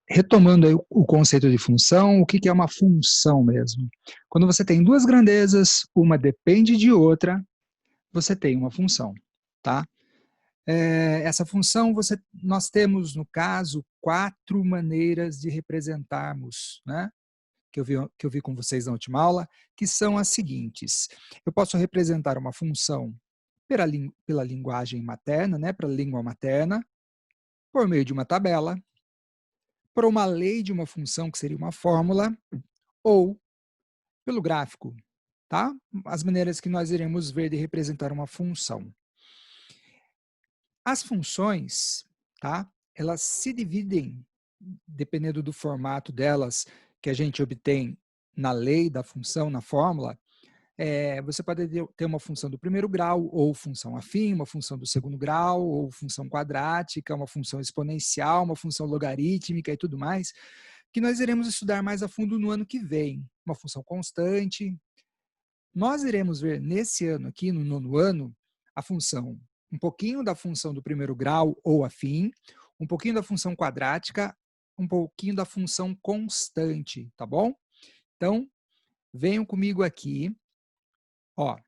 retomando aí o conceito de função, o que que é uma função mesmo? Quando você tem duas grandezas, uma depende de outra, você tem uma função, tá? Essa função, nós temos, no caso, quatro maneiras de representarmos, né? Que eu vi com vocês na última aula, que são as seguintes. Eu posso representar uma função pela linguagem materna, né? Pela língua materna, por meio de uma tabela, por uma lei de uma função, que seria uma fórmula, ou pelo gráfico, tá? As maneiras que nós iremos ver de representar uma função. As funções, tá? Elas se dividem, dependendo do formato delas, que a gente obtém na lei da função, na fórmula. Você pode ter uma função do primeiro grau, ou função afim, uma função do segundo grau, ou função quadrática, uma função exponencial, uma função logarítmica e tudo mais, que nós iremos estudar mais a fundo no ano que vem. Uma função constante. Nós iremos ver nesse ano aqui, no nono ano, a função, um pouquinho da função do primeiro grau ou afim, um pouquinho da função quadrática, um pouquinho da função constante, tá bom? Então, venham comigo aqui, ó,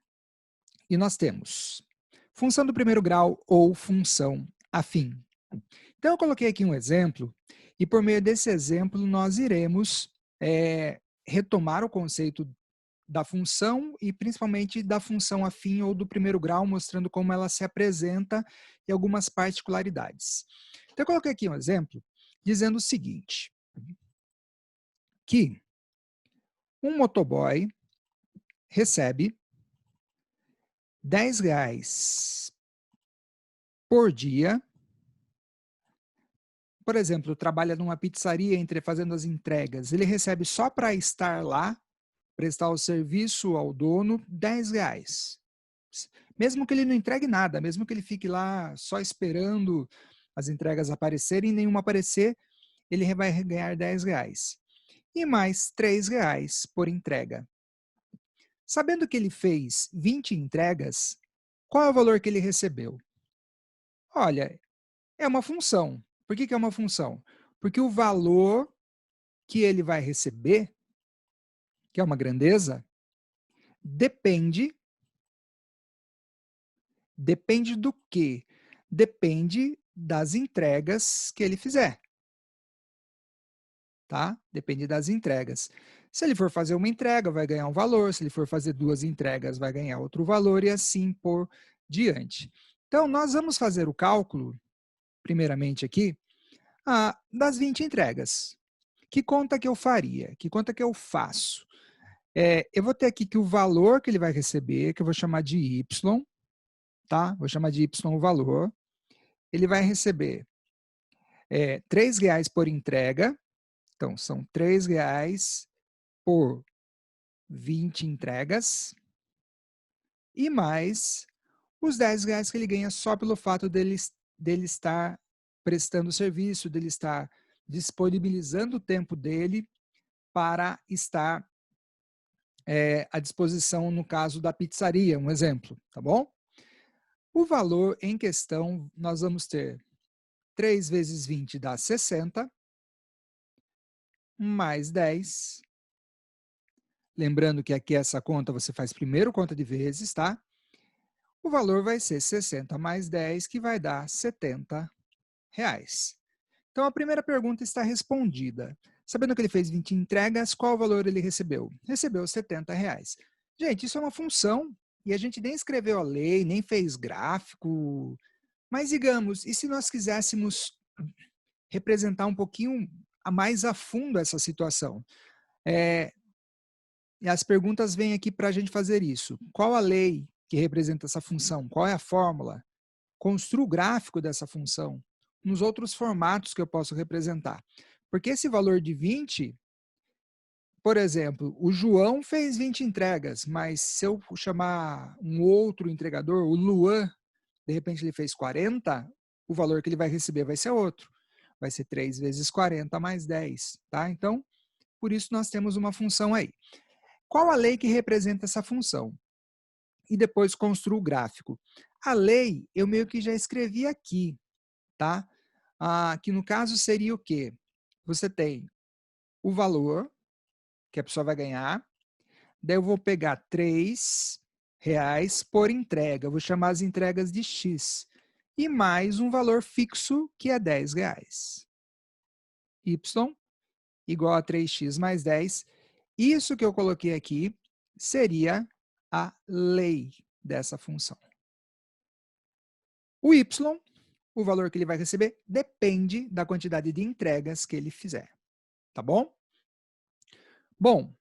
e nós temos função do primeiro grau ou função afim. Então, eu coloquei aqui um exemplo, e por meio desse exemplo, nós iremos retomar o conceito da função e principalmente da função afim ou do primeiro grau, mostrando como ela se apresenta e algumas particularidades. Então, eu coloquei aqui um exemplo dizendo o seguinte, que um motoboy recebe R$ 10 por dia. Por exemplo, trabalha numa pizzaria fazendo as entregas. Ele recebe só para estar lá, prestar o serviço ao dono, R$ 10. Mesmo que ele não entregue nada, mesmo que ele fique lá só esperando as entregas aparecerem e nenhuma aparecer, ele vai ganhar R$ 10. E mais R$ 3 por entrega. Sabendo que ele fez 20 entregas, qual é o valor que ele recebeu? Olha, é uma função. Por que é uma função? Porque o valor que ele vai receber, que é uma grandeza, depende do quê? Depende das entregas que ele fizer. Tá? Depende das entregas. Se ele for fazer uma entrega, vai ganhar um valor. Se ele for fazer duas entregas, vai ganhar outro valor e assim por diante. Então, nós vamos fazer o cálculo, primeiramente aqui, das 20 entregas. Que conta que eu faria? Que conta que eu faço? Eu vou ter aqui que o valor que ele vai receber, que eu vou chamar de Y, tá? Vou chamar de Y o valor. Ele vai receber R$ 3 por entrega. Então, são R$ 3 por 20 entregas. E mais os R$ 10 que ele ganha só pelo fato dele estar prestando serviço, dele estar disponibilizando o tempo dele para estar à disposição, no caso da pizzaria, um exemplo, tá bom? O valor em questão, nós vamos ter 3 vezes 20 dá 60, mais 10. Lembrando que aqui essa conta você faz primeiro conta de vezes, tá? O valor vai ser 60 mais 10, que vai dar R$ 70. Então, a primeira pergunta está respondida. Sabendo que ele fez 20 entregas, qual valor ele recebeu? Recebeu R$ 70. Gente, isso é uma função, e a gente nem escreveu a lei, nem fez gráfico. Mas, digamos, e se nós quiséssemos representar um pouquinho mais a fundo essa situação? E as perguntas vêm aqui para a gente fazer isso. Qual a lei que representa essa função? Qual é a fórmula? Construa o gráfico dessa função nos outros formatos que eu posso representar. Porque esse valor de 20, por exemplo, o João fez 20 entregas, mas se eu chamar um outro entregador, o Luan, de repente ele fez 40, o valor que ele vai receber vai ser outro. Vai ser 3 vezes 40 mais 10. Tá? Então, por isso nós temos uma função aí. Qual a lei que representa essa função? E depois construo o gráfico. A lei, eu meio que já escrevi aqui, tá? Que no caso seria o quê? você tem o valor que a pessoa vai ganhar, daí eu vou pegar R$ 3 por entrega, eu vou chamar as entregas de X, e mais um valor fixo que é R$ 10. Y igual a 3x mais 10. Isso que eu coloquei aqui seria a lei dessa função. O y, o valor que ele vai receber, depende da quantidade de entregas que ele fizer. Tá bom? Bom,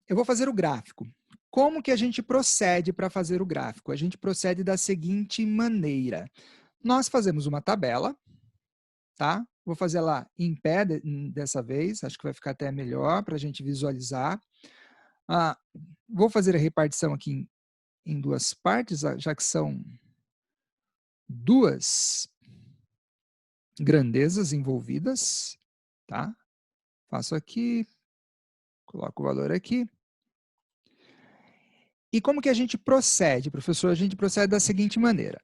eu vou fazer o gráfico. Como que a gente procede para fazer o gráfico? A gente procede da seguinte maneira. Nós fazemos uma tabela, tá? Vou fazer lá em pé dessa vez, acho que vai ficar até melhor para a gente visualizar. Vou fazer a repartição aqui em duas partes, já que são duas grandezas envolvidas, tá? Faço aqui, coloco o valor aqui. E como que a gente procede, professor? A gente procede da seguinte maneira.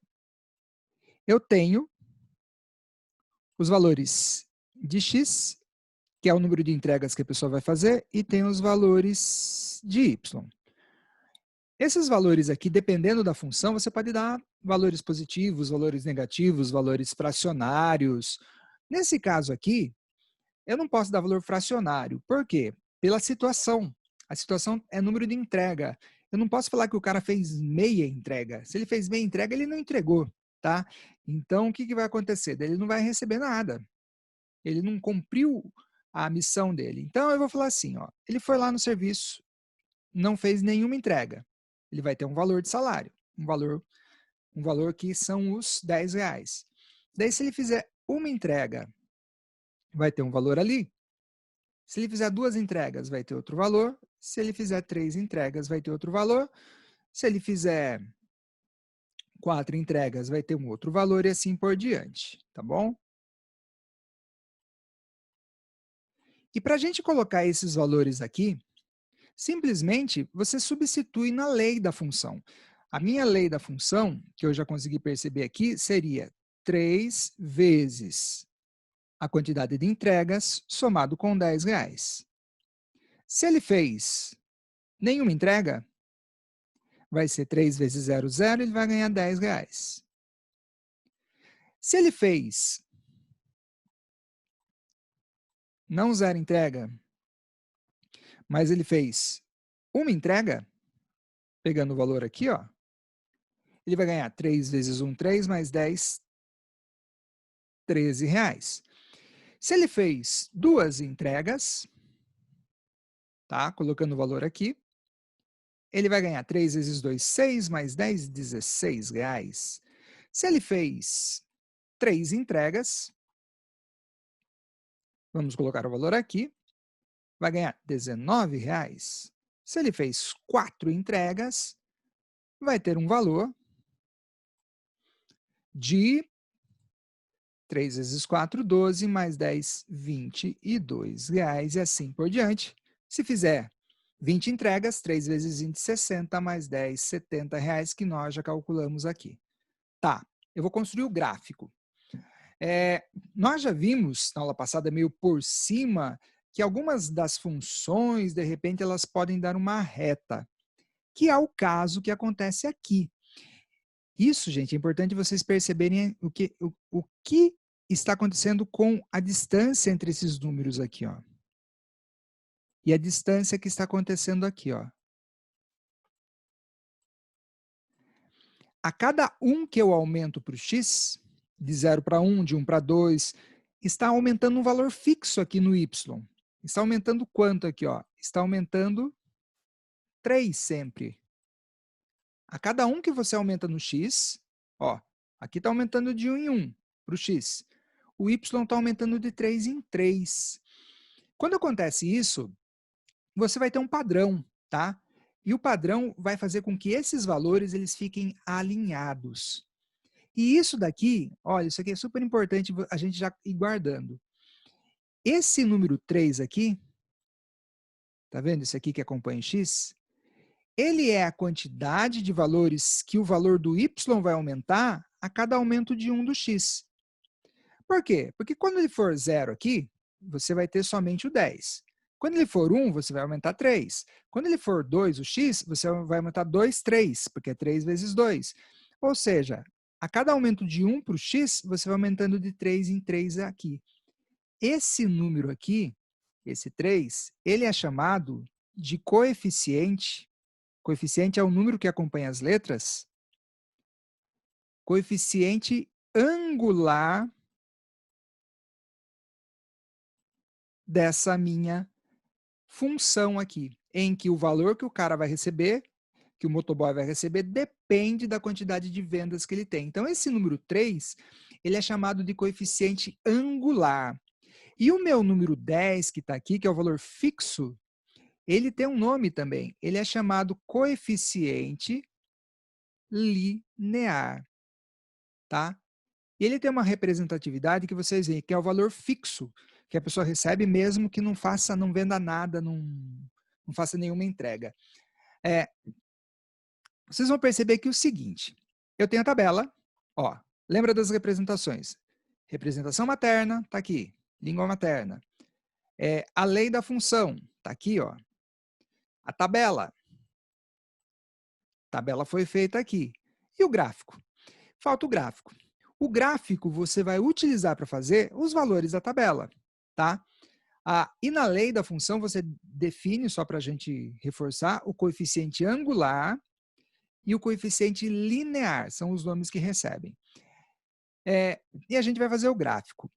Eu tenho os valores de X, que é o número de entregas que a pessoa vai fazer, e tem os valores de Y. Esses valores aqui, dependendo da função, você pode dar valores positivos, valores negativos, valores fracionários. Nesse caso aqui, eu não posso dar valor fracionário. Por quê? Pela situação. A situação é número de entrega. Eu não posso falar que o cara fez meia entrega. Se ele fez meia entrega, ele não entregou, tá? Então, o que vai acontecer? Ele não vai receber nada. Ele não cumpriu a missão dele. Então, eu vou falar assim, ó, ele foi lá no serviço, não fez nenhuma entrega. Ele vai ter um valor de salário, um valor que são os R$ 10. Daí, se ele fizer uma entrega, vai ter um valor ali. Se ele fizer 2 entregas, vai ter outro valor. Se ele fizer 3 entregas, vai ter outro valor. Se ele fizer 4 entregas, vai ter um outro valor e assim por diante, tá bom? E para a gente colocar esses valores aqui, simplesmente você substitui na lei da função. A minha lei da função, que eu já consegui perceber aqui, seria 3 vezes a quantidade de entregas somado com R$ 10. Se ele fez nenhuma entrega, vai ser 3 vezes 0, ele vai ganhar R$ 10. Se ele fez não 0 entrega, mas ele fez uma entrega, pegando o valor aqui, ó, ele vai ganhar 3 vezes 1, 3, mais 10, R$ 13. Se ele fez 2 entregas, tá? Colocando o valor aqui, ele vai ganhar 3 vezes 2, 6, mais 10, R$ 16. Se ele fez 3 entregas, vamos colocar o valor aqui, vai ganhar R$ 19. Se ele fez 4 entregas, vai ter um valor de 3 vezes 4, 12, mais 10, R$ 22, e assim por diante. Se fizer 20 entregas, 3 vezes 20, 60, mais 10, R$ 70, que nós já calculamos aqui. Tá, eu vou construir o gráfico. Nós já vimos, na aula passada, meio por cima, que algumas das funções, de repente, elas podem dar uma reta, que é o caso que acontece aqui. Isso, gente, é importante vocês perceberem o que está acontecendo com a distância entre esses números aqui, ó. E a distância que está acontecendo aqui, ó. A cada 1 que eu aumento para o x, de 0 para 1, de 1 para 2, está aumentando um valor fixo aqui no y. Está aumentando quanto aqui, ó? Está aumentando 3 sempre. A cada 1 que você aumenta no x, ó, aqui está aumentando de 1 em 1 para o x. O y está aumentando de 3 em 3. Quando acontece isso, você vai ter um padrão, tá? E o padrão vai fazer com que esses valores eles fiquem alinhados. E isso daqui, olha, isso aqui é super importante a gente já ir guardando. Esse número 3 aqui, tá vendo esse aqui que acompanha x? Ele é a quantidade de valores que o valor do y vai aumentar a cada aumento de 1 do x. Por quê? Porque quando ele for 0 aqui, você vai ter somente o 10. Quando ele for 1, você vai aumentar 3. Quando ele for 2, o x, você vai aumentar 2, 3, porque é 3 vezes 2. Ou seja, a cada aumento de 1 para o x, você vai aumentando de 3 em 3 aqui. Esse número aqui, esse 3, ele é chamado de coeficiente. Coeficiente é o número que acompanha as letras. Coeficiente angular dessa minha função aqui, em que o valor que o cara vai receber, que o motoboy vai receber, depende da quantidade de vendas que ele tem. Então, esse número 3, ele é chamado de coeficiente angular. E o meu número 10, que está aqui, que é o valor fixo, ele tem um nome também. Ele é chamado coeficiente linear, tá? E ele tem uma representatividade que vocês veem, que é o valor fixo, que a pessoa recebe mesmo que não venda nada, não faça nenhuma entrega. Vocês vão perceber que o seguinte, eu tenho a tabela, ó, lembra das representações? Representação materna, tá aqui, língua materna. A lei da função, tá aqui, ó. A tabela foi feita aqui. E o gráfico? Falta o gráfico. O gráfico você vai utilizar para fazer os valores da tabela, tá? E na lei da função você define, só para a gente reforçar, o coeficiente angular e o coeficiente linear, são os nomes que recebem. E a gente vai fazer o gráfico.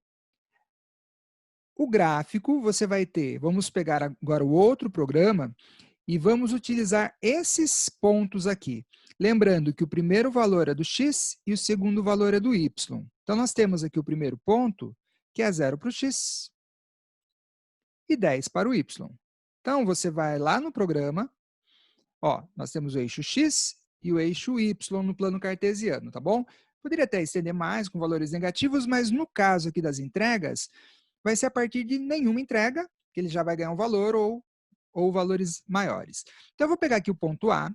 O gráfico você vai ter, vamos pegar agora o outro programa e vamos utilizar esses pontos aqui. Lembrando que o primeiro valor é do x e o segundo valor é do y. Então, nós temos aqui o primeiro ponto, que é 0 para o x e 10 para o y. Então, você vai lá no programa, ó, nós temos o eixo x e o eixo y no plano cartesiano, tá bom? Poderia até estender mais com valores negativos, mas no caso aqui das entregas, vai ser a partir de nenhuma entrega, que ele já vai ganhar um valor ou valores maiores. Então, eu vou pegar aqui o ponto A.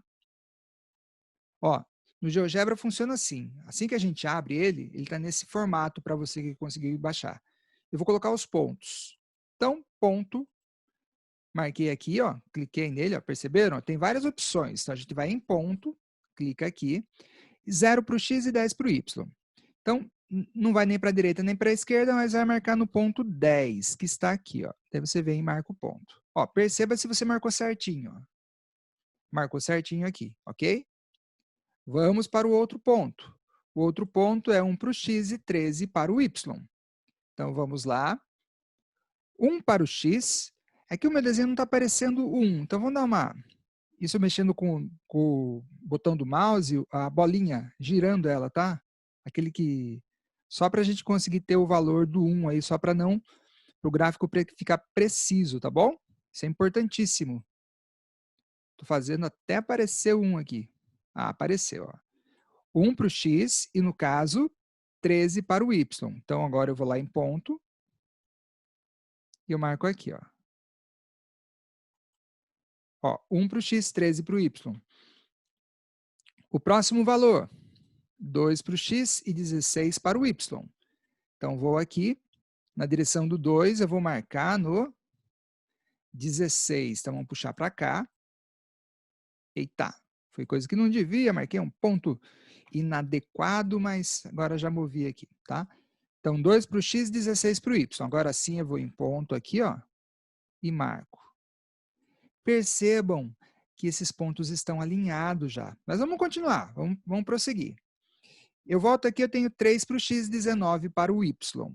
Ó, no GeoGebra funciona assim. Assim que a gente abre ele está nesse formato para você conseguir baixar. Eu vou colocar os pontos. Então, ponto, marquei aqui, ó, cliquei nele, ó, perceberam? Tem várias opções. Então, a gente vai em ponto, clica aqui, 0 para o x e 10 para o y. Então, não vai nem para a direita nem para a esquerda, mas vai marcar no ponto 10, que está aqui. Ó. Daí você vem e marca o ponto. Ó, perceba se você marcou certinho. Ó. Marcou certinho aqui, ok? Vamos para o outro ponto. O outro ponto é 1 para o x e 13 para o y. Então, vamos lá. 1 para o x. É que o meu desenho não está aparecendo 1. Então, vamos dar uma... Isso mexendo com o botão do mouse, a bolinha, girando ela, tá? Aquele que... Só para a gente conseguir ter o valor do 1 aí, só para não... Para o gráfico ficar preciso, tá bom? Isso é importantíssimo. Estou fazendo até aparecer 1 aqui. Apareceu, ó. 1 para o x e, no caso, 13 para o y. Então, agora eu vou lá em ponto e eu marco aqui. Ó, 1 para o x, 13 para o y. O próximo valor, 2 para o x e 16 para o y. Então, vou aqui, na direção do 2, eu vou marcar no 16. Então, vamos puxar para cá. Eita, foi coisa que não devia, marquei um ponto inadequado, mas agora já movi aqui, tá? Então, 2 para o x, 16 para o y. Agora sim eu vou em ponto aqui, ó, e marco. Percebam que esses pontos estão alinhados já. Mas vamos continuar, vamos prosseguir. Eu volto aqui, eu tenho 3 para o x, 19 para o y.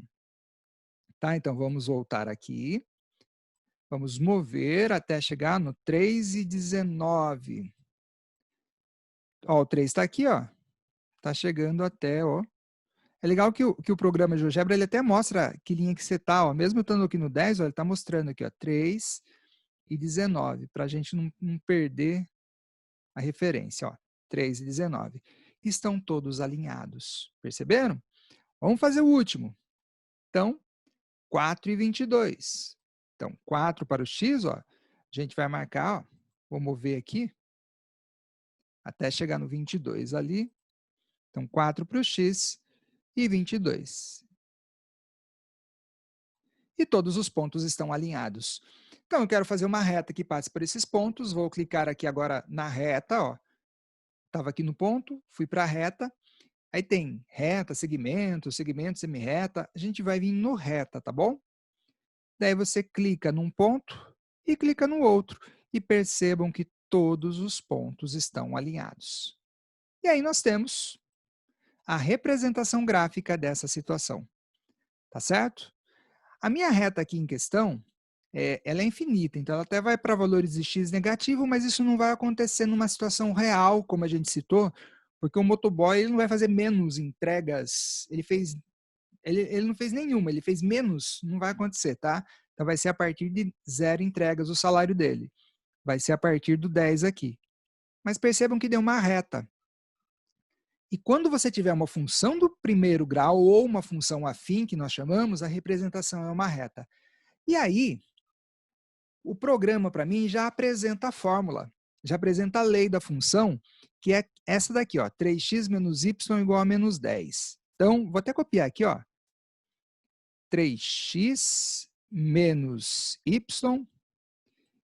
Tá? Então, vamos voltar aqui. Vamos mover até chegar no 3 e 19. Ó, o 3 está aqui, ó. Está chegando até, ó. É legal que o programa GeoGebra, ele até mostra que linha que você está, ó. Mesmo eu estando aqui no 10, ó, ele está mostrando aqui, ó, 3 e 19, para a gente não perder a referência, ó. 3 e 19. Estão todos alinhados. Perceberam? Vamos fazer o último. Então, 4 e 22. Então, 4 para o x, ó, a gente vai marcar, ó, vou mover aqui, até chegar no 22 ali. Então, 4 para o x e 22. e todos os pontos estão alinhados. Então, eu quero fazer uma reta que passe por esses pontos, vou clicar aqui agora na reta, ó. Estava aqui no ponto, fui para a reta, aí tem reta, segmento, segmento, semi-reta, a gente vai vir no reta, tá bom? Daí você clica num ponto e clica no outro, e percebam que todos os pontos estão alinhados. E aí nós temos a representação gráfica dessa situação, tá certo? A minha reta aqui em questão, ela é infinita, então ela até vai para valores de x negativo, mas isso não vai acontecer numa situação real, como a gente citou, porque o motoboy ele não vai fazer menos entregas, ele não fez nenhuma, ele fez menos, não vai acontecer, tá? Então vai ser a partir de 0 entregas o salário dele, vai ser a partir do 10 aqui. Mas percebam que deu uma reta. E quando você tiver uma função do primeiro grau ou uma função afim, que nós chamamos, a representação é uma reta. E aí, o programa, para mim, já apresenta a fórmula, já apresenta a lei da função, que é essa daqui, ó, 3x menos y igual a menos 10. Então, vou até copiar aqui, ó. 3x menos y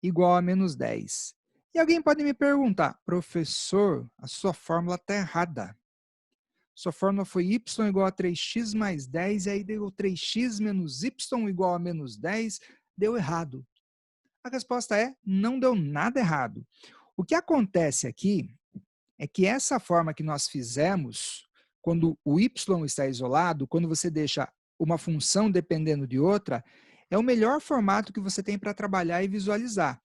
igual a menos 10. E alguém pode me perguntar, professor, a sua fórmula está errada. Sua fórmula foi y igual a 3x mais 10, e aí deu 3x menos y igual a menos 10, deu errado. A resposta é, não deu nada errado. O que acontece aqui é que essa forma que nós fizemos, quando o y está isolado, quando você deixa uma função dependendo de outra, é o melhor formato que você tem para trabalhar e visualizar.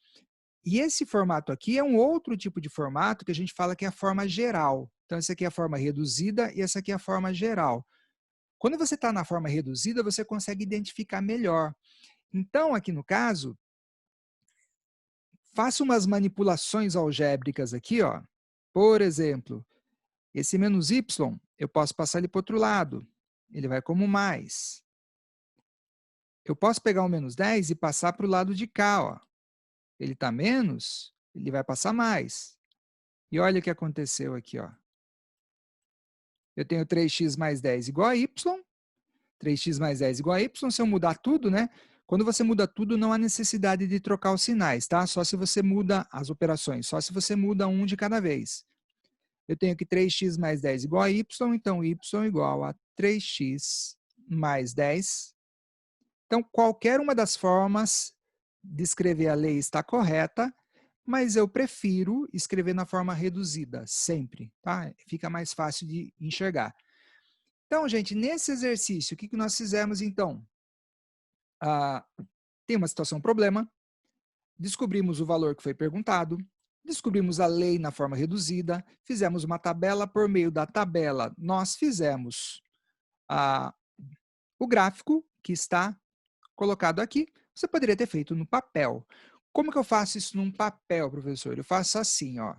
E esse formato aqui é um outro tipo de formato que a gente fala que é a forma geral. Então, essa aqui é a forma reduzida e essa aqui é a forma geral. Quando você está na forma reduzida, você consegue identificar melhor. Então, aqui no caso, faça umas manipulações algébricas aqui, ó. Por exemplo, esse menos y, eu posso passar ele para o outro lado. Ele vai como mais. Eu posso pegar o menos 10 e passar para o lado de cá, ó. Ele está menos, ele vai passar mais. E olha o que aconteceu aqui, ó. Eu tenho 3x mais 10 igual a y. 3x mais 10 igual a y. Se eu mudar tudo, né? Quando você muda tudo, não há necessidade de trocar os sinais, tá? Só se você muda as operações, só se você muda um de cada vez. Eu tenho aqui 3x mais 10 igual a y, então y igual a 3x mais 10. Então, qualquer uma das formas de escrever a lei está correta, mas eu prefiro escrever na forma reduzida, sempre, tá? Fica mais fácil de enxergar. Então, gente, nesse exercício, o que nós fizemos, então? Tem uma situação problema, descobrimos o valor que foi perguntado, descobrimos a lei na forma reduzida, fizemos uma tabela, por meio da tabela nós fizemos o gráfico que está colocado aqui. Você poderia ter feito no papel. Como que eu faço isso num papel, professor? Eu faço assim, ó.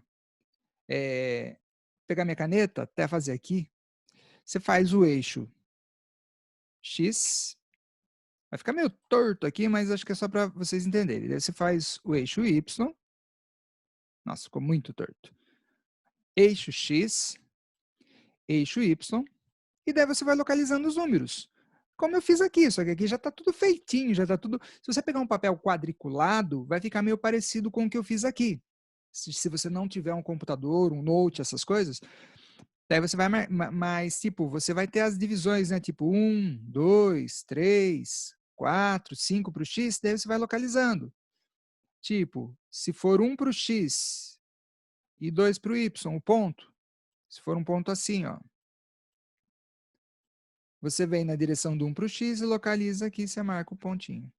Pegar minha caneta, até fazer aqui, você faz o eixo X, vai ficar meio torto aqui, mas acho que é só para vocês entenderem. Daí você faz o eixo Y, nossa, ficou muito torto. Eixo X, eixo Y, e daí você vai localizando os números. Como eu fiz aqui, só que aqui já está tudo feitinho, já está tudo... Se você pegar um papel quadriculado, vai ficar meio parecido com o que eu fiz aqui. Se você não tiver um computador, um note, essas coisas, daí você vai mais, tipo, você vai ter as divisões, né? Tipo 1, 2, 3, 4, 5 para o X, daí você vai localizando. Tipo, se for 1 para o X e 2 para o Y, o ponto, se for um ponto assim, ó, você vem na direção do 1 para o X e localiza aqui, você marca o pontinho.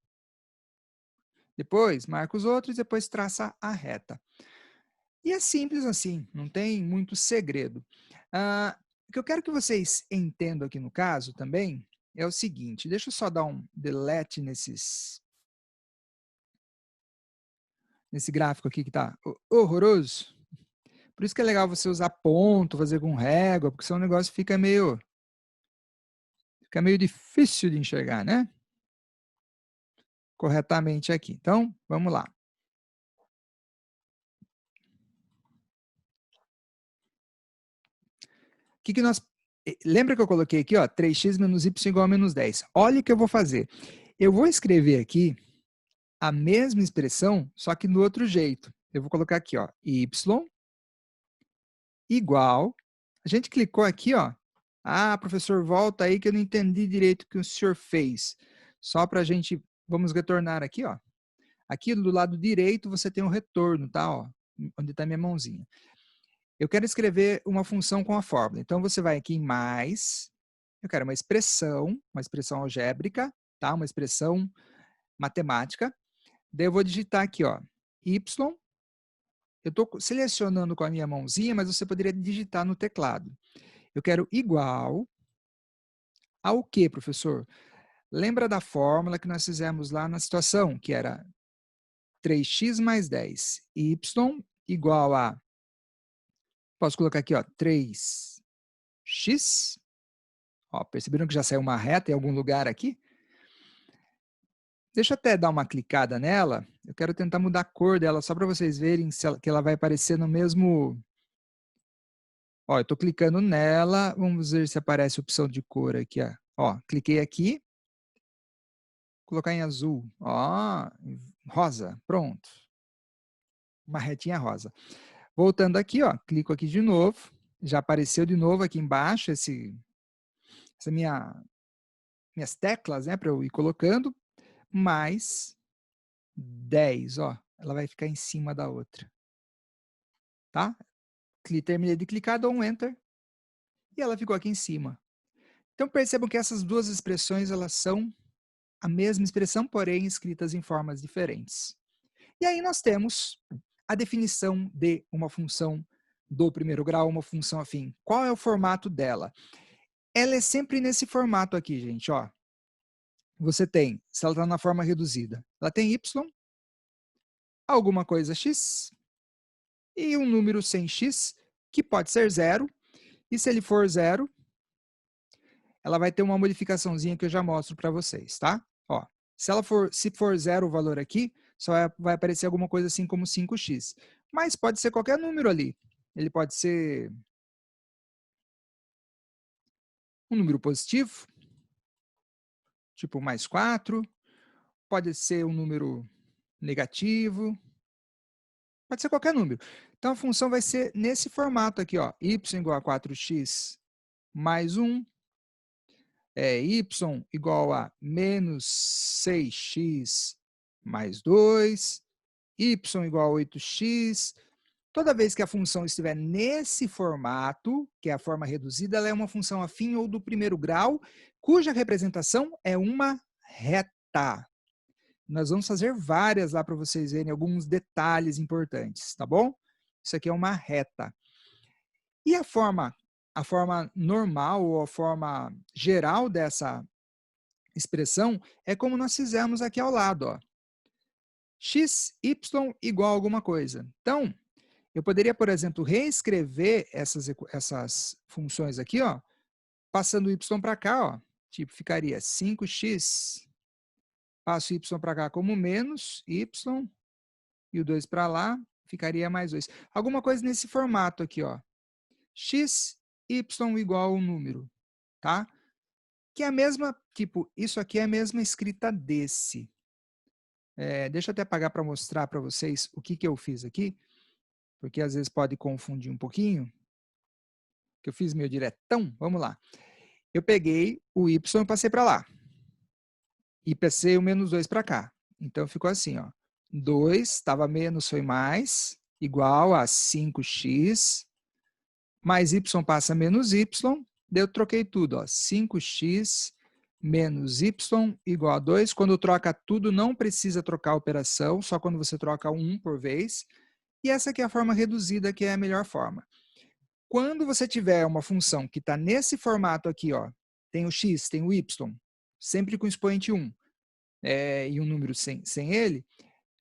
Depois, marca os outros e depois traça a reta. E é simples assim, não tem muito segredo. O que eu quero que vocês entendam aqui no caso também é o seguinte, deixa eu só dar um delete nesse gráfico aqui que está horroroso. Por isso que é legal você usar ponto, fazer com régua, porque senão o negócio fica meio difícil de enxergar, né? Corretamente aqui. Então, vamos lá. O que nós... Lembra que eu coloquei aqui, ó, 3x menos y igual a menos 10. Olha o que eu vou fazer. Eu vou escrever aqui a mesma expressão, só que do outro jeito. Eu vou colocar aqui, ó, y igual. A gente clicou aqui, ó. Ah, professor, volta aí que eu não entendi direito o que o senhor fez. Só para a gente, vamos retornar aqui, ó. Aqui do lado direito você tem o retorno, tá? Ó, onde está minha mãozinha. Eu quero escrever uma função com a fórmula. Então você vai aqui em mais. Eu quero uma expressão algébrica, tá? Uma expressão matemática. Daí eu vou digitar aqui, ó, y. Eu estou selecionando com a minha mãozinha, mas você poderia digitar no teclado. Eu quero igual ao quê, professor? Lembra da fórmula que nós fizemos lá na situação, que era 3x mais 10. Y igual a, posso colocar aqui, ó, 3x. Ó, perceberam que já saiu uma reta em algum lugar aqui? Deixa eu até dar uma clicada nela. Eu quero tentar mudar a cor dela, só para vocês verem que ela vai aparecer no mesmo... Ó, eu estou clicando nela, vamos ver se aparece a opção de cor aqui. Ó, cliquei aqui, colocar em azul. Ó, rosa, pronto. Uma retinha rosa. Voltando aqui, ó, clico aqui de novo. Já apareceu de novo aqui embaixo essa minhas teclas, né, para eu ir colocando. Mais 10, ó. Ela vai ficar em cima da outra. Tá? Terminei de clicar, dou um Enter. E ela ficou aqui em cima. Então percebam que essas duas expressões, elas são a mesma expressão, porém escritas em formas diferentes. E aí nós temos a definição de uma função do primeiro grau, uma função afim. Qual é o formato dela? Ela é sempre nesse formato aqui, gente, ó. Você tem, se ela está na forma reduzida, ela tem y, alguma coisa x, e um número sem x, que pode ser zero, e se ele for zero, ela vai ter uma modificaçãozinha que eu já mostro para vocês, tá? Ó, se for zero o valor aqui, só vai aparecer alguma coisa assim como 5x. Mas pode ser qualquer número ali. Ele pode ser um número positivo, tipo mais 4. Pode ser um número negativo. Pode ser qualquer número. Então, a função vai ser nesse formato aqui, ó. Y igual a 4x mais 1. Y igual a menos 6x mais 2. Y igual a 8x. Toda vez que a função estiver nesse formato, que é a forma reduzida, ela é uma função afim ou do primeiro grau, cuja representação é uma reta. Nós vamos fazer várias lá para vocês verem alguns detalhes importantes, tá bom? Isso aqui é uma reta. E a forma normal ou a forma geral dessa expressão é como nós fizemos aqui ao lado, ó. X, y igual a alguma coisa. Então, eu poderia, por exemplo, reescrever essas funções aqui, ó, passando y para cá, ó. Tipo, ficaria 5x, passo y para cá como menos y, e o 2 para lá, ficaria mais 2. Alguma coisa nesse formato aqui, ó. X, y igual ao número, tá? Que é a mesma, tipo, isso aqui é a mesma escrita desse. Deixa eu até apagar para mostrar para vocês o que eu fiz aqui, porque às vezes pode confundir um pouquinho. Que eu fiz meio diretão, vamos lá. Eu peguei o y e passei para lá. E passei o menos 2 para cá. Então ficou assim, ó. 2 estava menos, foi mais, igual a 5x, mais y passa menos y, daí eu troquei tudo, ó. 5x menos y igual a 2. Quando troca tudo, não precisa trocar a operação, só quando você troca um por vez. E essa aqui é a forma reduzida, que é a melhor forma. Quando você tiver uma função que está nesse formato aqui, ó, tem o x, tem o y, sempre com expoente 1, e um número sem ele,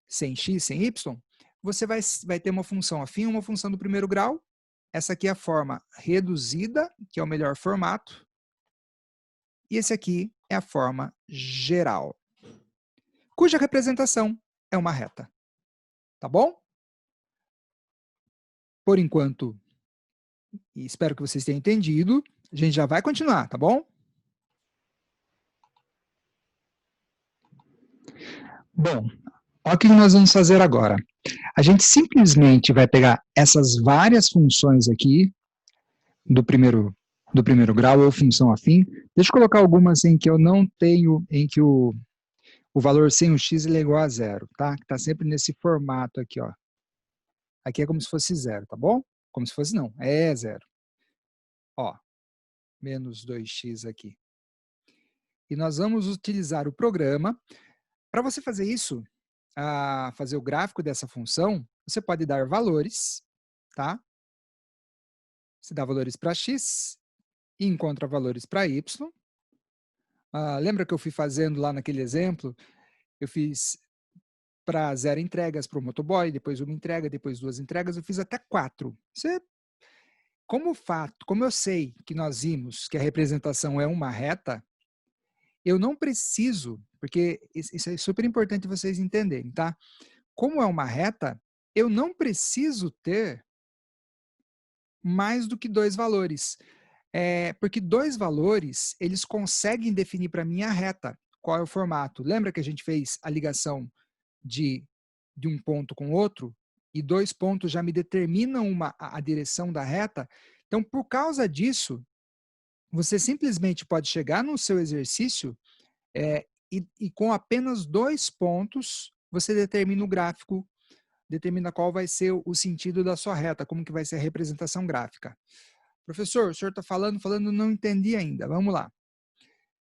sem x, sem y, você vai ter uma função afim, uma função do primeiro grau. Essa aqui é a forma reduzida, que é o melhor formato. E esse aqui é a forma geral, cuja representação é uma reta. Tá bom? Por enquanto, e espero que vocês tenham entendido, a gente já vai continuar, tá bom? Bom, olha o que nós vamos fazer agora. A gente simplesmente vai pegar essas várias funções aqui do primeiro grau ou função afim. Deixa eu colocar algumas em que eu não tenho, em que o valor sem o x ele é igual a zero, tá? Que está sempre nesse formato aqui, ó. Aqui é como se fosse zero, tá bom? Como se fosse não, é zero. Ó, menos 2x aqui. E nós vamos utilizar o programa. Para você fazer isso, fazer o gráfico dessa função, você pode dar valores, tá? Você dá valores para x e encontra valores para y. Lembra que eu fui fazendo lá naquele exemplo? Eu fiz para 0 entregas para o motoboy, depois uma entrega, depois 2 entregas, eu fiz até 4. Como eu sei que nós vimos que a representação é uma reta, eu não preciso, porque isso é super importante vocês entenderem, tá? Como é uma reta, eu não preciso ter mais do que 2 valores. Porque 2 valores, eles conseguem definir para mim a reta. Qual é o formato? Lembra que a gente fez a ligação de um ponto com outro? E 2 pontos já me determinam a direção da reta? Então, por causa disso, você simplesmente pode chegar no seu exercício e com apenas 2 pontos, você determina o gráfico, determina qual vai ser o sentido da sua reta, como que vai ser a representação gráfica. Professor, o senhor está falando, não entendi ainda. Vamos lá.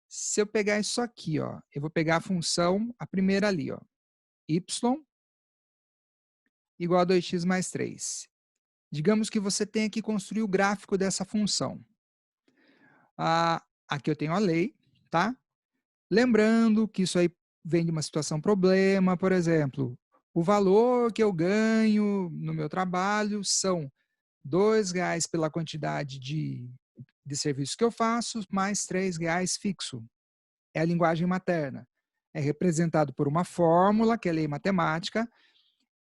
Se eu pegar isso aqui, ó, eu vou pegar a função, a primeira ali, ó, y igual a 2x mais 3. Digamos que você tenha que construir o gráfico dessa função. Aqui eu tenho a lei, tá? Lembrando que isso aí vem de uma situação problema, por exemplo, o valor que eu ganho no meu trabalho são R$ 2 pela quantidade de serviço que eu faço, mais R$ 3 fixo. É a linguagem materna. É representado por uma fórmula, que é lei matemática.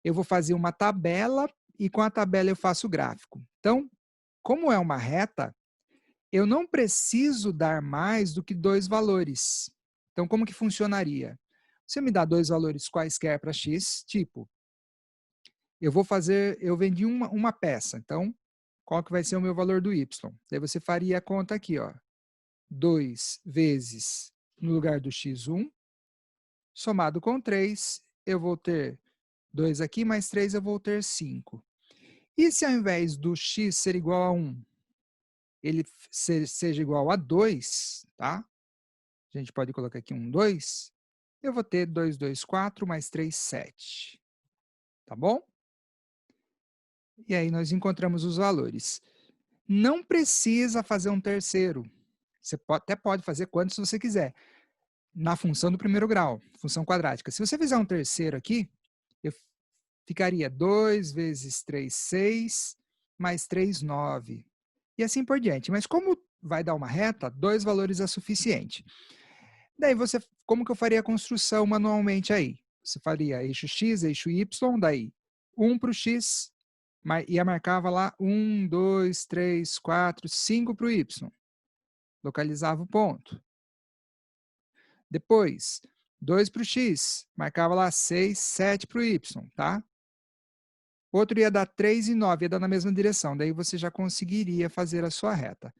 Eu vou fazer uma tabela e com a tabela eu faço o gráfico. Então, como é uma reta, eu não preciso dar mais do que 2 valores. Então, como que funcionaria? Você me dá 2 valores quaisquer para x, tipo, eu vendi uma peça, então, qual que vai ser o meu valor do y? Daí você faria a conta aqui, ó, 2 vezes, no lugar do x1, somado com 3, eu vou ter 2 aqui, mais 3 eu vou ter 5. E se ao invés do x ser igual a 1, ele seja igual a 2, tá? A gente pode colocar aqui um 2, eu vou ter 2, 2, 4, mais 3, 7. Tá bom? E aí nós encontramos os valores. Não precisa fazer um terceiro. Você até pode fazer quantos você quiser. Na função do primeiro grau, função quadrática. Se você fizer um terceiro aqui, eu ficaria 2 vezes 3, 6, mais 3, 9. E assim por diante. Mas como vai dar uma reta, 2 valores é suficiente. Daí como que eu faria a construção manualmente aí? Você faria eixo x, eixo y, daí 1 para o x, ia marcava lá 1, 2, 3, 4, 5 para o y. Localizava o ponto. Depois, 2 para o x, marcava lá 6, 7 para o y, tá? Outro ia dar 3 e 9, ia dar na mesma direção, daí você já conseguiria fazer a sua reta.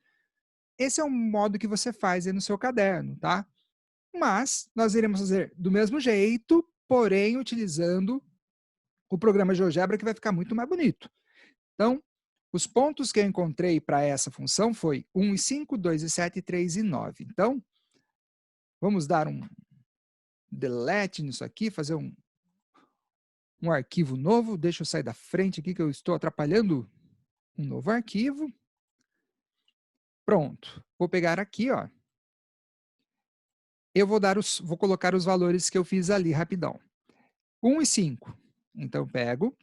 Esse é um modo que você faz aí no seu caderno, tá? Mas nós iremos fazer do mesmo jeito, porém utilizando o programa GeoGebra, que vai ficar muito mais bonito. Então, os pontos que eu encontrei para essa função foi 1 e 5, 2 e 7, 3 e 9. Então, vamos dar um delete nisso aqui, fazer um arquivo novo. Deixa eu sair da frente aqui, que eu estou atrapalhando um novo arquivo. Pronto. Vou pegar aqui, ó. Eu vou colocar os valores que eu fiz ali rapidão. 1 e 5. Então, pego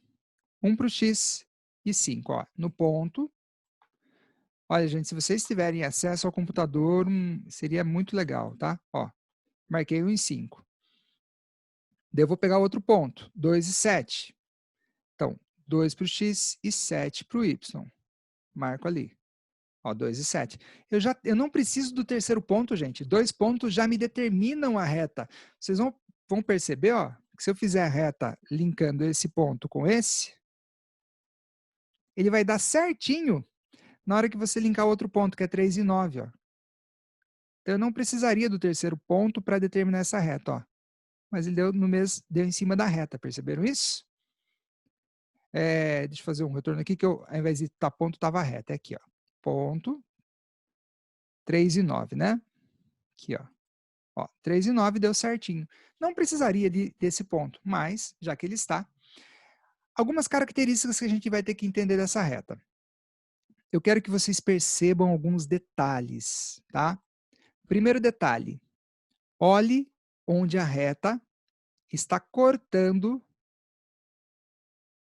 1 para o x e 5. Ó, no ponto. Olha, gente, se vocês tiverem acesso ao computador, seria muito legal, tá? Ó, marquei 1 e 5. Daí eu vou pegar outro ponto, 2 e 7. Então, 2 para o x e 7 para o y. Marco ali. Ó, 2 e 7. Eu não preciso do terceiro ponto, gente. 2 pontos já me determinam a reta. Vocês vão perceber, ó, que se eu fizer a reta linkando esse ponto com esse, ele vai dar certinho na hora que você linkar outro ponto, que é 3 e 9. Ó. Então, eu não precisaria do terceiro ponto para determinar essa reta. Ó. Mas ele deu em cima da reta, perceberam isso? Deixa eu fazer um retorno aqui, que eu, ao invés de estar ponto, estava reta. É aqui, ó. Ponto, 3 e 9, né? Aqui, ó. Ó, 3 e 9 deu certinho. Não precisaria desse ponto, mas, já que ele está, algumas características que a gente vai ter que entender dessa reta. Eu quero que vocês percebam alguns detalhes, tá? Primeiro detalhe, olhe onde a reta está cortando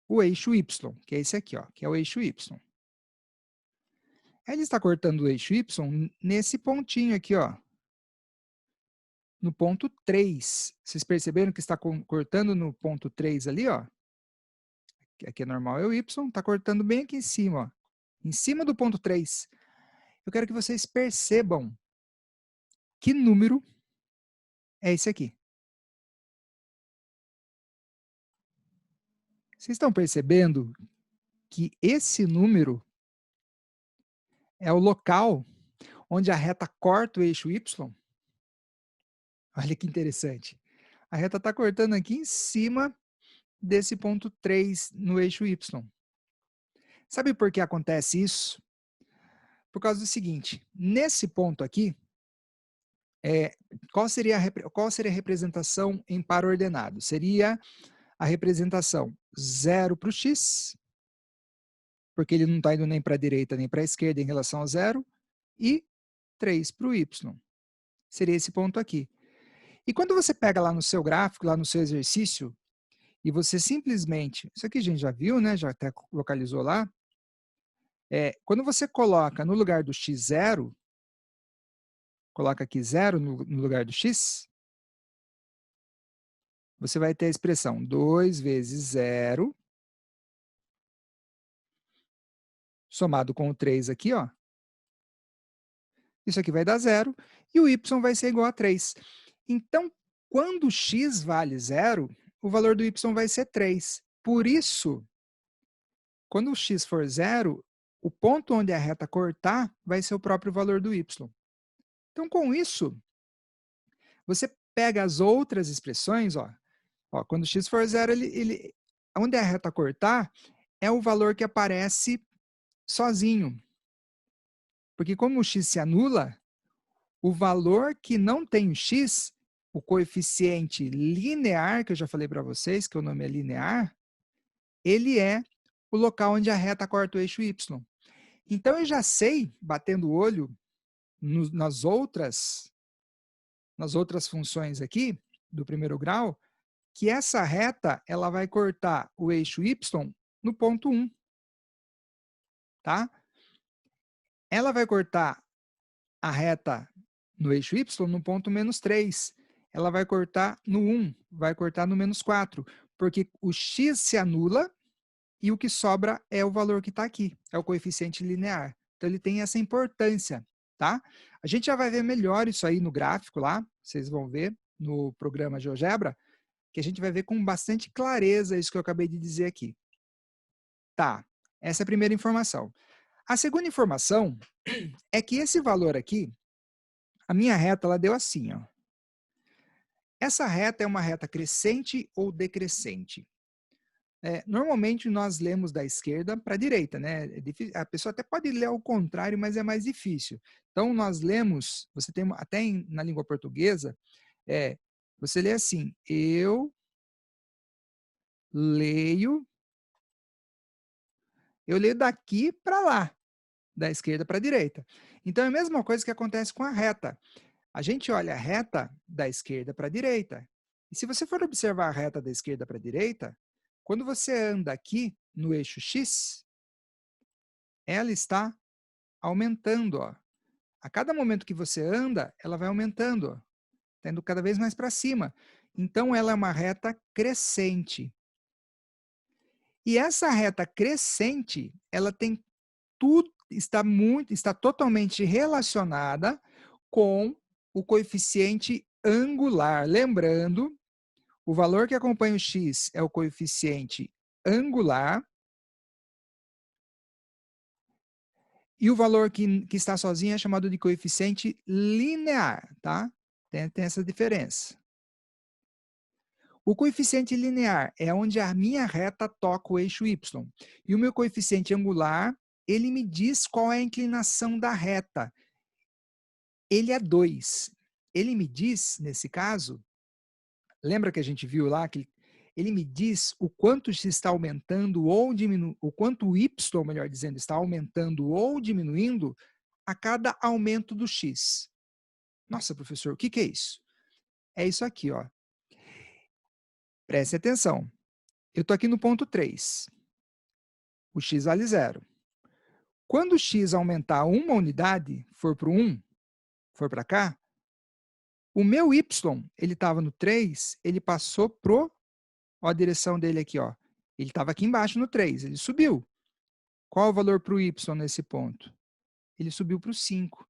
o eixo Y, que é esse aqui, ó, que é o eixo Y. Ele está cortando o eixo Y nesse pontinho aqui, ó, no ponto 3. Vocês perceberam que está cortando no ponto 3 ali, ó? Aqui é normal, é o Y, está cortando bem aqui em cima, ó, em cima do ponto 3. Eu quero que vocês percebam que número é esse aqui. Vocês estão percebendo que esse número é o local onde a reta corta o eixo Y? Olha que interessante. A reta está cortando aqui em cima desse ponto 3 no eixo Y. Sabe por que acontece isso? Por causa do seguinte, nesse ponto aqui, qual seria a representação em par ordenado? Seria a representação 0 para o x, porque ele não está indo nem para a direita nem para a esquerda em relação a 0, e 3 para o y. Seria esse ponto aqui. E quando você pega lá no seu gráfico, lá no seu exercício, e você simplesmente, isso aqui a gente já viu, né? Já até localizou lá. Quando você coloca no lugar do x0, coloca aqui 0 no lugar do x, você vai ter a expressão 2 vezes 0, somado com o 3 aqui, ó. Isso aqui vai dar 0, e o y vai ser igual a 3. Então, quando x vale 0, o valor do y vai ser 3. Por isso, quando o x for 0, o ponto onde a reta cortar vai ser o próprio valor do y. Então, com isso, você pega as outras expressões, ó, quando x for 0, onde a reta cortar é o valor que aparece sozinho. Porque como o x se anula, o valor que não tem o x, o coeficiente linear, que eu já falei para vocês, que o nome é linear, ele é o local onde a reta corta o eixo y. Então, eu já sei, batendo o olho nas outras funções aqui, do primeiro grau, que essa reta ela vai cortar o eixo y no ponto 1. Tá? Ela vai cortar a reta no eixo y no ponto menos 3. Ela vai cortar no 1, vai cortar no menos 4, porque o x se anula e o que sobra é o valor que está aqui, é o coeficiente linear. Então, ele tem essa importância, tá? A gente já vai ver melhor isso aí no gráfico lá, vocês vão ver no programa GeoGebra, que a gente vai ver com bastante clareza isso que eu acabei de dizer aqui. Tá, essa é a primeira informação. A segunda informação é que esse valor aqui, a minha reta, ela deu assim, ó. Essa reta é uma reta crescente ou decrescente? Normalmente nós lemos da esquerda para a direita, né? A pessoa até pode ler ao contrário, mas é mais difícil. Então nós lemos, você tem até na língua portuguesa, você lê assim, eu leio daqui para lá, da esquerda para a direita. Então é a mesma coisa que acontece com a reta. A gente olha a reta da esquerda para a direita. E se você for observar a reta da esquerda para a direita, quando você anda aqui no eixo X, ela está aumentando. Ó. A cada momento que você anda, ela vai aumentando. Ó. Está indo cada vez mais para cima. Então, ela é uma reta crescente. E essa reta crescente, ela tem tudo, está totalmente relacionada com o coeficiente angular. Lembrando, O valor que acompanha o x é o coeficiente angular. E o valor que está sozinho é chamado de coeficiente linear, tá? Tem essa diferença. O coeficiente linear é onde a minha reta toca o eixo y. E o meu coeficiente angular, ele me diz qual é a inclinação da reta. Ele é 2. Ele me diz, nesse caso, lembra que a gente viu lá que ele me diz o quanto x está aumentando ou diminuindo, o quanto o y, melhor dizendo, está aumentando ou diminuindo a cada aumento do x. Nossa, professor, o que é isso? É isso aqui, ó. Preste atenção. Eu estou aqui no ponto 3. O x vale 0. Quando o x aumentar uma unidade, for para o 1, for para cá, o meu y, ele estava no 3, ele passou pro, ó a direção dele aqui, ó. Ele estava aqui embaixo no 3, ele subiu. Qual o valor para o y nesse ponto? Ele subiu para o 5.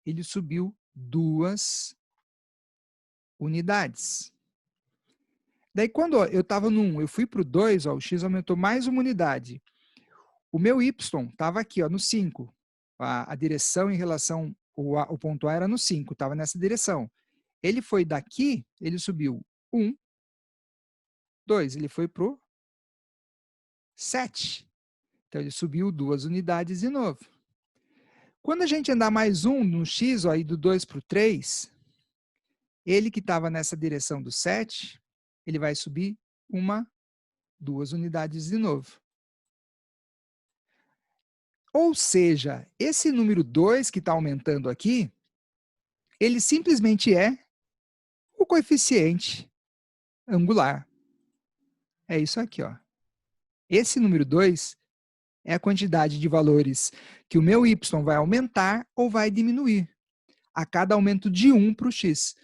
Ele subiu 2 unidades. Daí, quando ó, eu estava no 1, eu fui para o 2, ó, o x aumentou mais uma unidade. O meu y estava aqui, ó, no 5. A direção em relação, o ponto A era no 5, estava nessa direção. Ele foi daqui, ele subiu 1, 2, ele foi para o 7. Então, ele subiu 2 unidades de novo. Quando a gente andar mais 1 no x, ó, aí do 2 para o 3, ele que estava nessa direção do 7, ele vai subir 2 unidades de novo. Ou seja, esse número 2 que está aumentando aqui, ele simplesmente é o coeficiente angular. É isso aqui, ó. Esse número 2 é a quantidade de valores que o meu y vai aumentar ou vai diminuir a cada aumento de 1 para o x.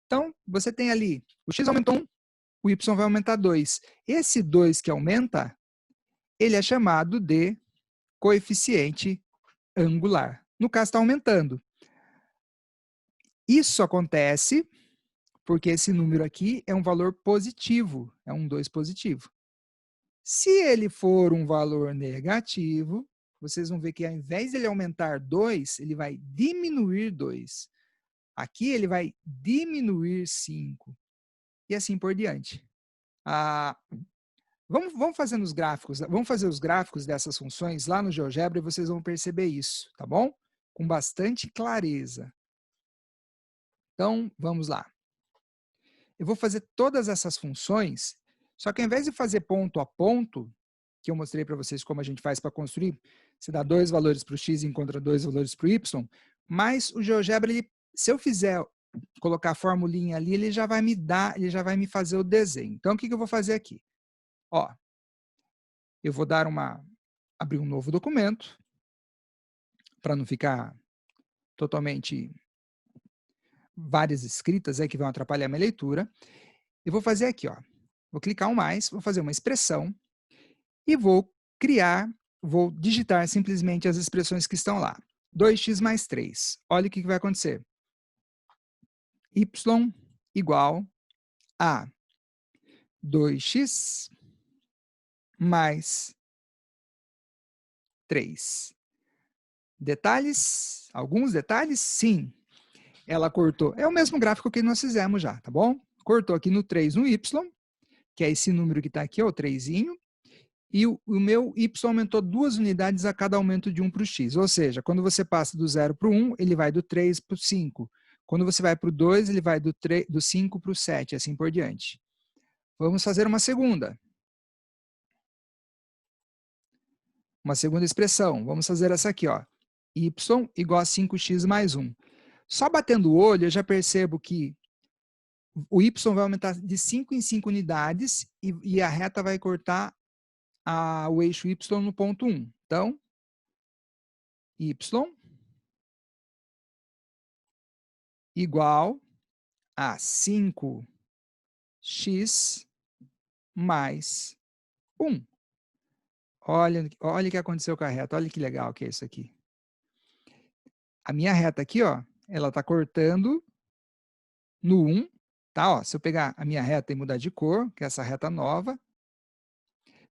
Então, você tem ali, o x aumentou 1, o y vai aumentar 2. Esse 2 que aumenta, ele é chamado de coeficiente angular. No caso, está aumentando. Isso acontece porque esse número aqui é um valor positivo, é um 2 positivo. Se ele for um valor negativo, vocês vão ver que ao invés de ele aumentar 2, ele vai diminuir 2. Aqui ele vai diminuir 5. E assim por diante. Vamos fazer os gráficos dessas funções lá no GeoGebra e vocês vão perceber isso, tá bom? Com bastante clareza. Então, vamos lá. Eu vou fazer todas essas funções, só que ao invés de fazer ponto a ponto, que eu mostrei para vocês como a gente faz para construir, você dá 2 valores para o x e encontra 2 valores para o y, mas o GeoGebra, se eu fizer, colocar a formulinha ali, ele já vai me fazer o desenho. Então, o que eu vou fazer aqui? Ó, eu vou abrir um novo documento, para não ficar totalmente várias escritas que vão atrapalhar a minha leitura. Eu vou fazer aqui, ó. Vou clicar um mais, vou fazer uma expressão e vou digitar simplesmente as expressões que estão lá. 2x mais 3. Olha o que vai acontecer. Y igual a 2x mais 3. Detalhes? Alguns detalhes? Sim. Ela cortou. É o mesmo gráfico que nós fizemos já, tá bom? Cortou aqui no 3 no y, que é esse número que está aqui, ó, o 3. E o meu y aumentou 2 unidades a cada aumento de 1 para o x. Ou seja, quando você passa do 0 para o 1, ele vai do 3 para o 5. Quando você vai para o 2, ele vai do 5 para o 7, assim por diante. Vamos fazer uma segunda. Uma segunda expressão. Vamos fazer essa aqui, ó. Y igual a 5x mais 1. Só batendo o olho, eu já percebo que o y vai aumentar de 5 em 5 unidades e a reta vai cortar o eixo y no ponto 1. Então, y igual a 5x mais 1. Olha o que aconteceu com a reta. Olha que legal que é isso aqui. A minha reta aqui, ó, ela está cortando no 1 Tá, ó, se eu pegar a minha reta e mudar de cor, que é essa reta nova,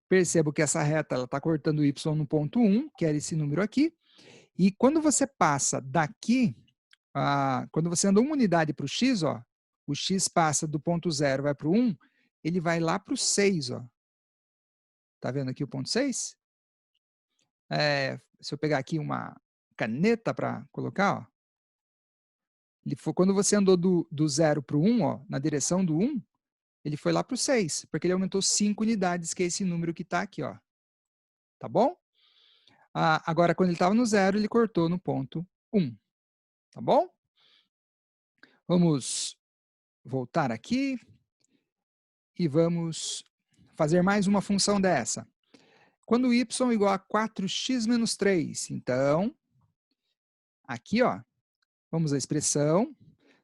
percebo que essa reta está cortando o y no ponto 1, que era esse número aqui, e quando você passa daqui, quando você anda uma unidade para o x, ó, o x passa do ponto 0 vai para o 1, ele vai lá para o 6. Ó. Tá vendo aqui o ponto 6? Se eu pegar aqui uma caneta para colocar, ó, quando você andou do 0 para o 1, ó, na direção do 1, ele foi lá para o 6, porque ele aumentou 5 unidades, que é esse número que está aqui. Ó. Tá bom? Agora, quando ele estava no 0, ele cortou no ponto 1. Tá bom? Vamos voltar aqui e vamos fazer mais uma função dessa. Quando y é igual a 4x menos 3, então, aqui, ó, vamos à expressão.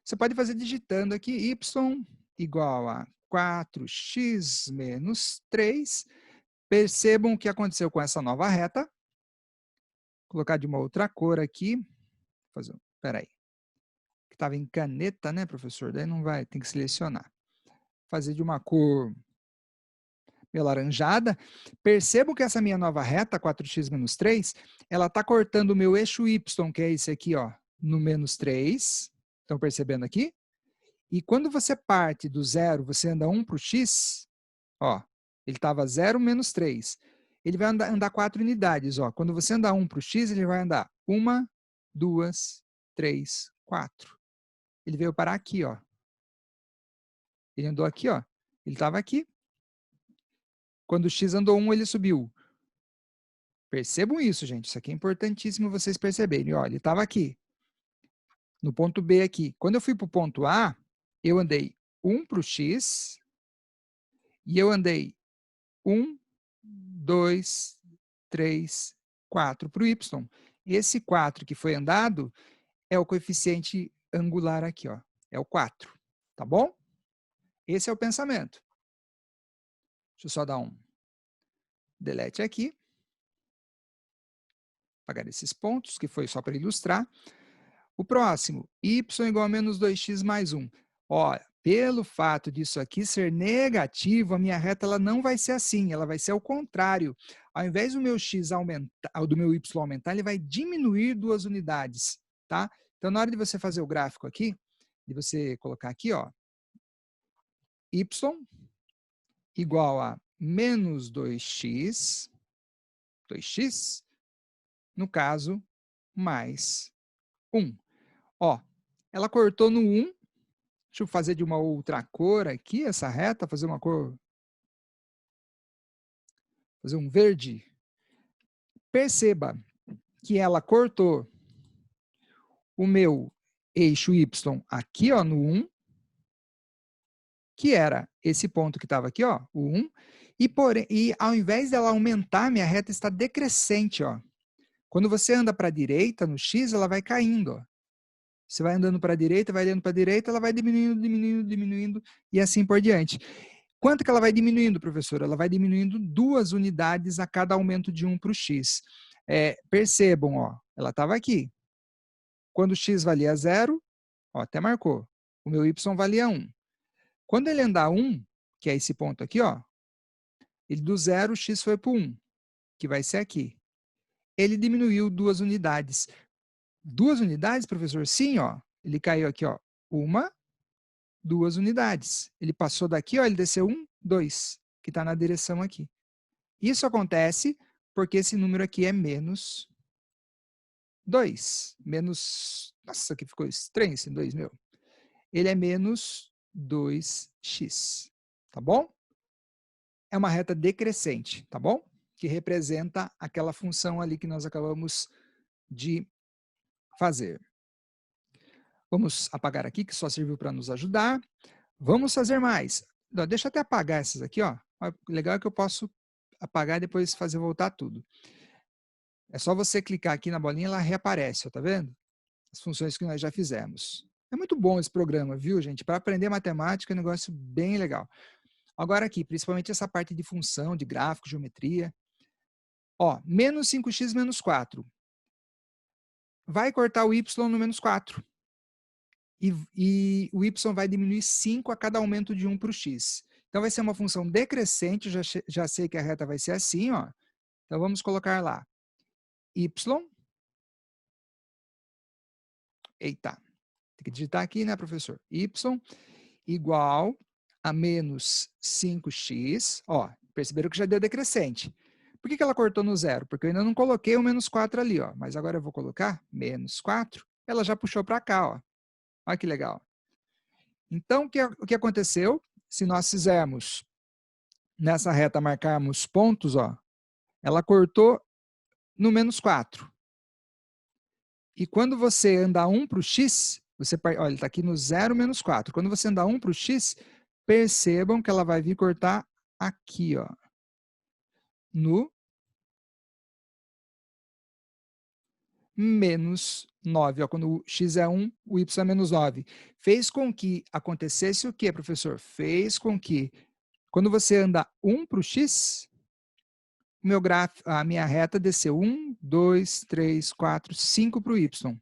Você pode fazer digitando aqui y igual a 4x menos 3. Percebam o que aconteceu com essa nova reta. Vou colocar de uma outra cor aqui. Espera aí. Que estava em caneta, né, professor? Daí não vai, tem que selecionar. Fazer de uma cor meio laranjada. Percebo que essa minha nova reta, 4x menos 3, ela está cortando o meu eixo y, que é esse aqui, ó, no menos 3. Estão percebendo aqui? E quando você parte do 0, você anda 1 para o x, ó, ele estava 0 menos 3. Ele vai andar 4 unidades. Ó. Quando você andar 1 para o x, ele vai andar 1, 2, 3, 4. Ele veio parar aqui. Ó. Ele andou aqui. Ó. Ele estava aqui. Quando o x andou 1, ele subiu. Percebam isso, gente. Isso aqui é importantíssimo vocês perceberem. Ó, ele estava aqui. No ponto B aqui. Quando eu fui para o ponto A, eu andei 1 para o x e eu andei 1, 2, 3, 4 para o y. Esse 4 que foi andado é o coeficiente angular aqui, ó. É o 4. Tá bom? Esse é o pensamento. Deixa eu só dar um delete aqui. Apagar esses pontos, que foi só para ilustrar. O próximo, y igual a menos 2x mais 1. Olha, pelo fato disso aqui ser negativo, a minha reta ela não vai ser assim, ela vai ser ao contrário. Ao invés do meu x aumentar, do meu y aumentar, ele vai diminuir 2 unidades, tá? Então, na hora de você fazer o gráfico aqui, de você colocar aqui, ó, y igual a menos 2x, no caso, mais 1. Ó, ela cortou no 1. Deixa eu fazer de uma outra cor aqui, essa reta, fazer uma cor, fazer um verde. Perceba que ela cortou o meu eixo Y aqui, ó, no 1, que era esse ponto que estava aqui, ó, o 1, e ao invés dela aumentar, minha reta está decrescente, ó. Quando você anda para a direita, no X, ela vai caindo, ó. Você vai andando para a direita, vai andando para a direita, ela vai diminuindo, diminuindo, diminuindo, e assim por diante. Quanto que ela vai diminuindo, professor? Ela vai diminuindo 2 unidades a cada aumento de 1 para o x. Percebam, ó, ela estava aqui. Quando o x valia 0, ó, até marcou, o meu y valia 1. Quando ele andar 1, que é esse ponto aqui, ó, ele do 0, o x foi para o 1, que vai ser aqui. Ele diminuiu 2 unidades. 2 unidades, professor? Sim, ó. Ele caiu aqui, ó. 1, 2 unidades. Ele passou daqui, ó, ele desceu 1, 2, que está na direção aqui. Isso acontece porque esse número aqui é menos 2. Menos... Nossa, que ficou estranho esse 2, meu. Ele é menos 2x. Tá bom? É uma reta decrescente, tá bom? Que representa aquela função ali que nós acabamos de fazer. Vamos apagar aqui, que só serviu para nos ajudar. Vamos fazer mais. Deixa eu até apagar essas aqui, ó. O legal é que eu posso apagar e depois fazer voltar tudo. É só você clicar aqui na bolinha e ela reaparece, ó, tá vendo? As funções que nós já fizemos. É muito bom esse programa, viu, gente? Para aprender matemática é um negócio bem legal. Agora aqui, principalmente essa parte de função, de gráfico, geometria. Ó, menos 5x menos 4. Vai cortar o y no menos 4. e o y vai diminuir 5 a cada aumento de 1 para o x. Então, vai ser uma função decrescente, já sei que a reta vai ser assim, ó. Então, vamos colocar lá y, eita, tem que digitar aqui, né, professor? Y igual a menos 5x, ó, perceberam que já deu decrescente. Por que ela cortou no zero? Porque eu ainda não coloquei o menos 4 ali, ó, mas agora eu vou colocar menos 4, ela já puxou para cá, ó. Olha que legal. Então, o que aconteceu? Se nós fizermos nessa reta, marcarmos pontos, ó, ela cortou no menos 4. E quando você anda 1 para o x, olha, ele está aqui no 0, menos 4. Quando você anda 1 para o x, percebam que ela vai vir cortar aqui, ó, no menos 9. Ó, quando o x é 1, o y é menos 9. Fez com que acontecesse o quê, professor? Fez com que, quando você anda 1 para o x, a minha reta desceu 1, 2, 3, 4, 5 para o y.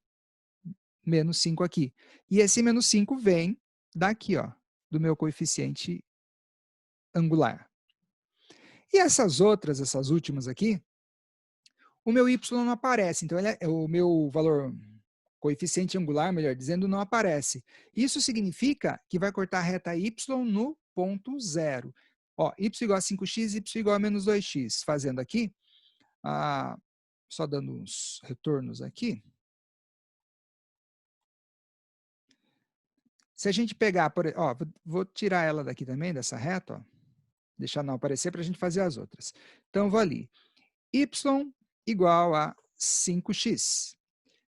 Menos 5 aqui. E esse menos 5 vem daqui, ó, do meu coeficiente angular. E essas últimas aqui, o meu y não aparece. Então, o meu valor coeficiente angular, melhor dizendo, não aparece. Isso significa que vai cortar a reta y no ponto zero. Ó, y igual a 5x, y igual a menos 2x. Fazendo aqui, só dando uns retornos aqui. Se a gente pegar, ó, vou tirar ela daqui também, dessa reta, ó, deixar não aparecer para a gente fazer as outras. Então, vou ali. Y igual a 5x.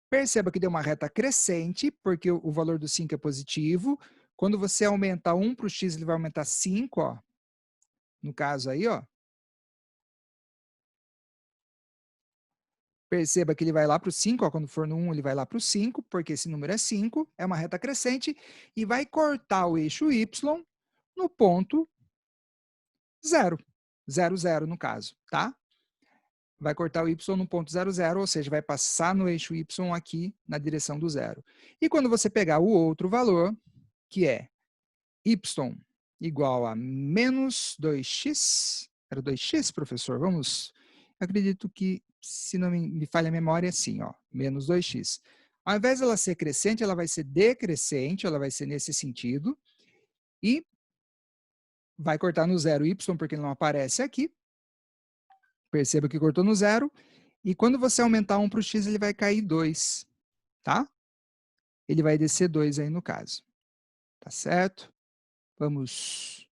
Perceba que deu uma reta crescente, porque o valor do 5 é positivo. Quando você aumenta 1 para o x, ele vai aumentar 5, ó. No caso aí, ó. Perceba que ele vai lá para o 5, ó, quando for no 1, ele vai lá para o 5, porque esse número é 5, é uma reta crescente, e vai cortar o eixo y no ponto 0. 0, 0 no caso, tá? Vai cortar o y no ponto 0, 0, ou seja, vai passar no eixo y aqui na direção do zero. E quando você pegar o outro valor, que é y igual a menos 2x, era 2x, professor? Vamos, acredito que, se não me falha a memória, é assim, ó, menos 2x. Ao invés de ela ser crescente, ela vai ser decrescente, ela vai ser nesse sentido, e vai cortar no zero y, porque ele não aparece aqui. Perceba que cortou no zero. E quando você aumentar 1 para o x, ele vai cair 2, tá? Ele vai descer 2 aí no caso. Tá certo? Vamos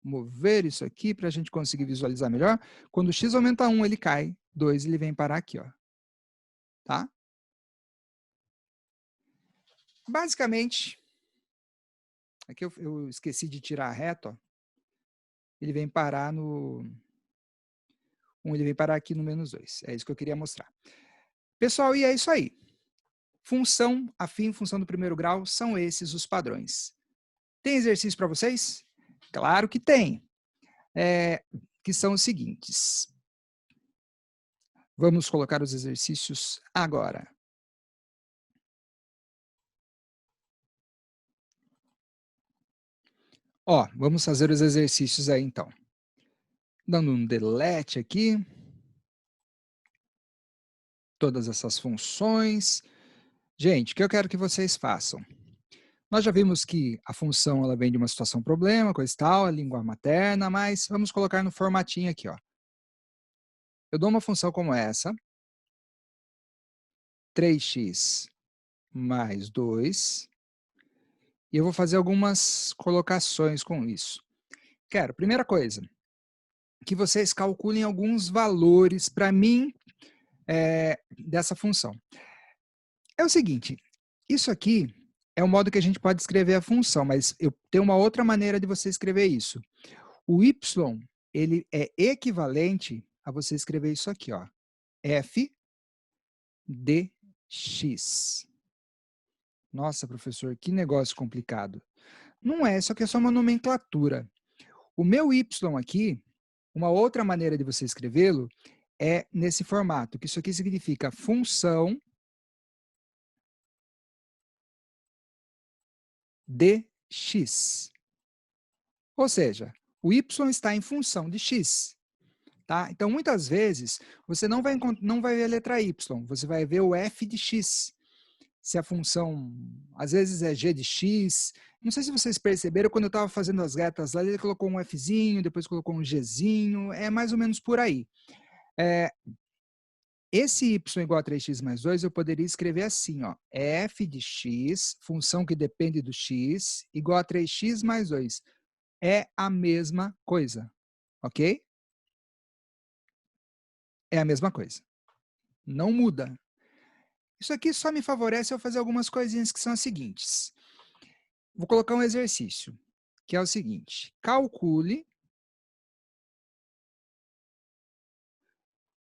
mover isso aqui para a gente conseguir visualizar melhor. Quando o x aumenta 1, ele cai. 2, ele vem parar aqui, ó. Tá? Basicamente, aqui eu esqueci de tirar a reta, ó. Ele vem parar no 1, ele vem parar aqui no menos 2. É isso que eu queria mostrar. Pessoal, e é isso aí. Função afim, função do primeiro grau, são esses os padrões. Tem exercício para vocês? Claro que tem. Que são os seguintes. Vamos colocar os exercícios agora. Ó, vamos fazer os exercícios aí, então. Dando um delete aqui. Todas essas funções. Gente, o que eu quero que vocês façam? Nós já vimos que a função ela vem de uma situação problema, coisa e tal, a língua materna, mas vamos colocar no formatinho aqui, ó. Eu dou uma função como essa, 3x mais 2, e eu vou fazer algumas colocações com isso. Quero, primeira coisa, que vocês calculem alguns valores para mim dessa função. É o seguinte, isso aqui é o modo que a gente pode escrever a função, mas eu tenho uma outra maneira de você escrever isso. O y, ele é equivalente a você escrever isso aqui, ó, f dx. Nossa, professor, que negócio complicado. Não é, só que é só uma nomenclatura. O meu y aqui, uma outra maneira de você escrevê-lo é nesse formato, que isso aqui significa função dx. Ou seja, o y está em função de x. Tá? Então, muitas vezes, você não vai ver a letra y, você vai ver o f de x. Se a função, às vezes é g de x. Não sei se vocês perceberam, quando eu estava fazendo as retas lá, ele colocou um fzinho, depois colocou um gzinho, é mais ou menos por aí. Esse y igual a 3x mais 2, eu poderia escrever assim, ó, f de x, função que depende do x, igual a 3x mais 2. É a mesma coisa, ok? É a mesma coisa. Não muda. Isso aqui só me favorece eu fazer algumas coisinhas que são as seguintes. Vou colocar um exercício, que é o seguinte. Calcule,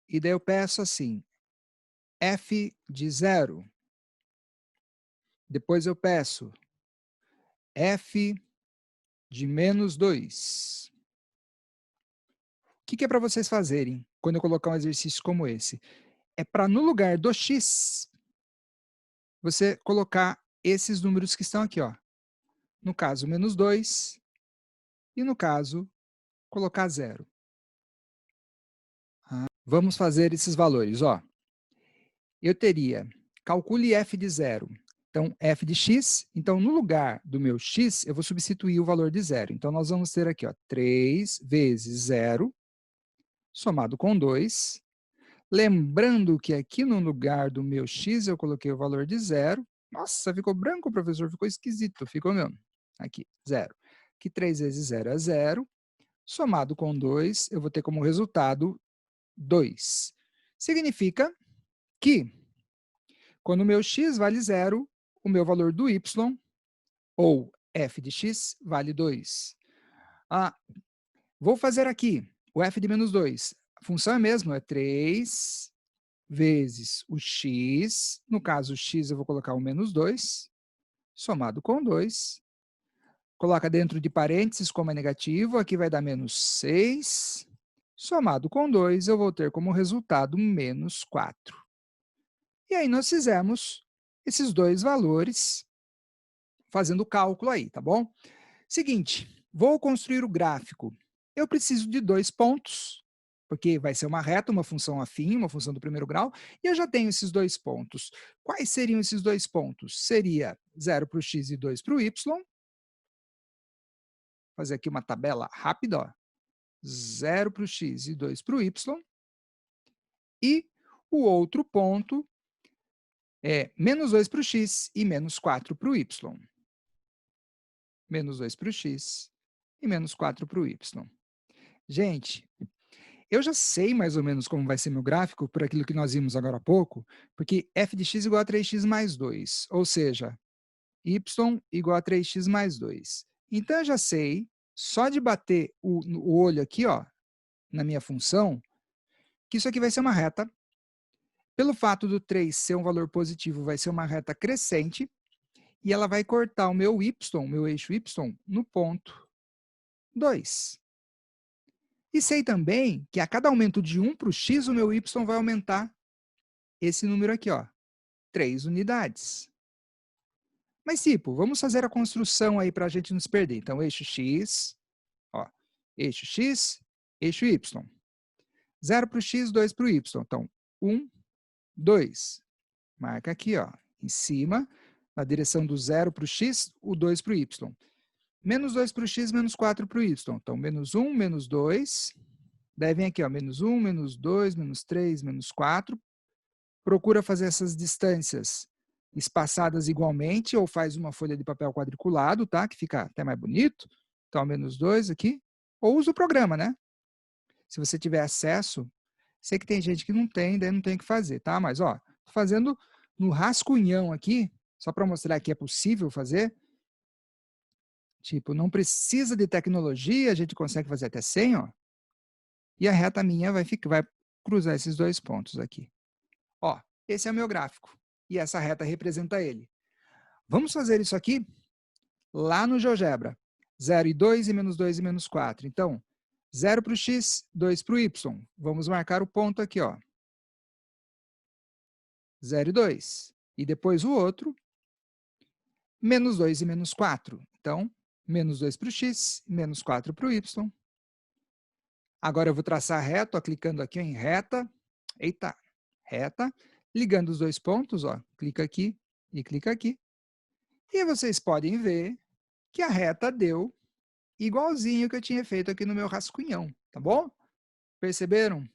e daí eu peço assim, f de 0. Depois eu peço f de menos 2. O que é para vocês fazerem quando eu colocar um exercício como esse? É para, no lugar do x, você colocar esses números que estão aqui, ó. No caso, menos 2, e no caso, colocar 0. Vamos fazer esses valores, ó. Eu teria, calcule f de 0. Então, f de x, então no lugar do meu x, eu vou substituir o valor de 0. Então, nós vamos ter aqui, ó, 3 vezes 0, somado com 2. Lembrando que aqui no lugar do meu x, eu coloquei o valor de 0. Nossa, ficou branco, professor, ficou esquisito, ficou mesmo. Aqui, 0. Aqui 3 vezes 0 é 0. Somado com 2, eu vou ter como resultado 2. Significa que, quando o meu x vale 0, o meu valor do y, ou f de x, vale 2. Vou fazer aqui o f de menos 2. A função é a mesma, é 3 vezes o x. No caso, o x eu vou colocar o menos 2, somado com 2. Coloca dentro de parênteses como é negativo, aqui vai dar menos 6. Somado com 2, eu vou ter como resultado menos 4. E aí nós fizemos esses dois valores, fazendo o cálculo aí, tá bom? Seguinte, vou construir o gráfico. Eu preciso de 2 pontos, porque vai ser uma reta, uma função afim, uma função do primeiro grau, e eu já tenho esses 2 pontos. Quais seriam esses 2 pontos? Seria 0 para o x e 2 para o y. Vou fazer aqui uma tabela rápida, ó. 0 para o x e 2 para o y. E o outro ponto é menos 2 para o x e menos 4 para o y. Menos 2 para o x e menos 4 para o y. Gente, eu já sei mais ou menos como vai ser meu gráfico por aquilo que nós vimos agora há pouco, porque f de x igual a 3x mais 2, ou seja, y igual a 3x mais 2. Então, eu já sei, só de bater o olho aqui, ó, na minha função, que isso aqui vai ser uma reta. Pelo fato do 3 ser um valor positivo, vai ser uma reta crescente, e ela vai cortar o meu y, meu eixo y, no ponto 2. E sei também que a cada aumento de 1 para o x, o meu y vai aumentar esse número aqui, ó, 3 unidades. Mas, tipo, vamos fazer a construção aí para a gente não se perder. Então, eixo x, ó, eixo x, eixo y. 0 para o x, 2 para o y. Então, 1, 2. Marca aqui, ó, em cima, na direção do 0 para o x, o 2 para o y. Menos 2 para o x, menos 4 para o y. Então, menos 1, menos 2. Daí vem aqui, ó, menos 1, menos 2, menos 3, menos 4. Procura fazer essas distâncias espaçadas igualmente, ou faz uma folha de papel quadriculado, tá? Que fica até mais bonito. Então, menos 2 aqui. Ou usa o programa, né? Se você tiver acesso, sei que tem gente que não tem, daí não tem o que fazer, tá? Mas, ó, tô fazendo no rascunhão aqui, só para mostrar que é possível fazer. Tipo, não precisa de tecnologia, a gente consegue fazer até 100, ó. E a reta minha vai cruzar esses dois pontos aqui. Ó, esse é o meu gráfico. E essa reta representa ele. Vamos fazer isso aqui lá no GeoGebra. 0 e 2 e menos 2 e menos 4. Então, 0 para o x, 2 para o y. Vamos marcar o ponto aqui, ó. 0 e 2. E depois o outro. menos 2 e menos 4. Então, menos 2 para o x, menos 4 para o y. Agora eu vou traçar reto, ó, clicando aqui ó, em reta. Eita, reta. Ligando os dois pontos, ó, clica aqui e clica aqui. E vocês podem ver que a reta deu igualzinho que eu tinha feito aqui no meu rascunhão, tá bom? Perceberam?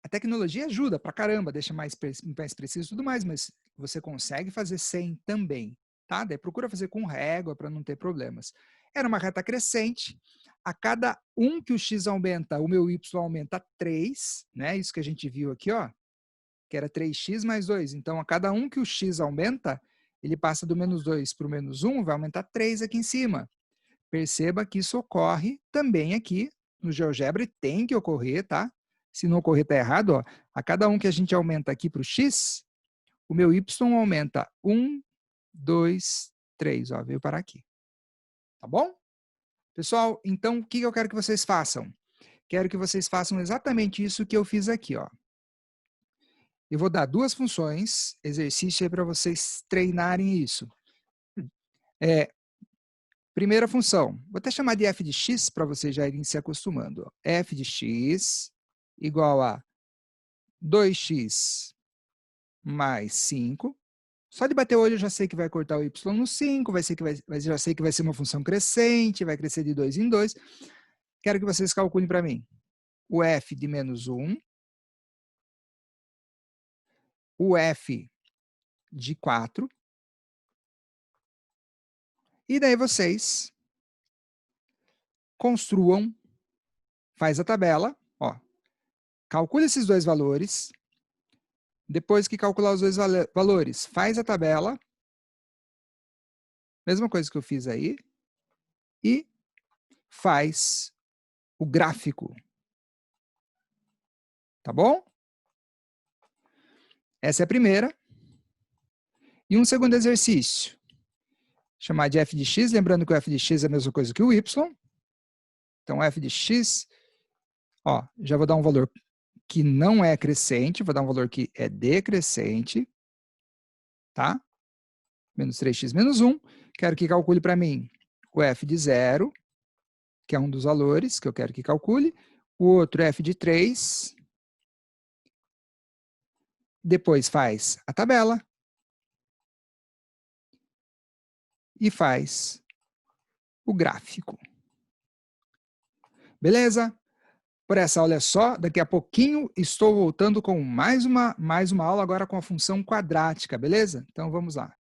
A tecnologia ajuda pra caramba, deixa mais preciso e tudo mais, mas você consegue fazer sem também, tá? Daí procura fazer com régua para não ter problemas. Era uma reta crescente, a cada 1 que o x aumenta, o meu y aumenta 3, né? Isso que a gente viu aqui, ó, que era 3x mais 2. Então, a cada 1 que o x aumenta, ele passa do menos 2 para o menos 1, vai aumentar 3 aqui em cima. Perceba que isso ocorre também aqui no GeoGebra e tem que ocorrer, tá? Se não ocorrer, está errado. Ó. A cada 1 que a gente aumenta aqui para o x, o meu y aumenta 1, 2, 3. Ó, veio parar aqui. Tá bom? Pessoal, então o que eu quero que vocês façam? Quero que vocês façam exatamente isso que eu fiz aqui. Ó. Eu vou dar 2 funções, exercício aí para vocês treinarem isso. Primeira função, vou até chamar de f de x para vocês já irem se acostumando. Ó. F de x igual a 2x mais 5. Só de bater o olho eu já sei que vai cortar o y no 5, já sei que vai ser uma função crescente, vai crescer de 2 em 2. Quero que vocês calculem para mim o f de menos 1, o f de 4, e daí vocês construam, faz a tabela, ó, calcule esses dois valores. Depois que calcular os dois valores, faz a tabela, mesma coisa que eu fiz aí, e faz o gráfico. Tá bom? Essa é a primeira. E um segundo exercício. Chamar de f de x, lembrando que o f de x é a mesma coisa que o y. Então, f de x, ó, já vou dar um valor que não é crescente, vou dar um valor que é decrescente, tá? Menos 3x menos 1. Quero que calcule para mim o f de 0, que é um dos valores que eu quero que calcule. O outro f de 3. Depois faz a tabela. E faz o gráfico. Beleza? Por essa aula é só. Daqui a pouquinho estou voltando com mais uma aula agora com a função quadrática, beleza? Então vamos lá.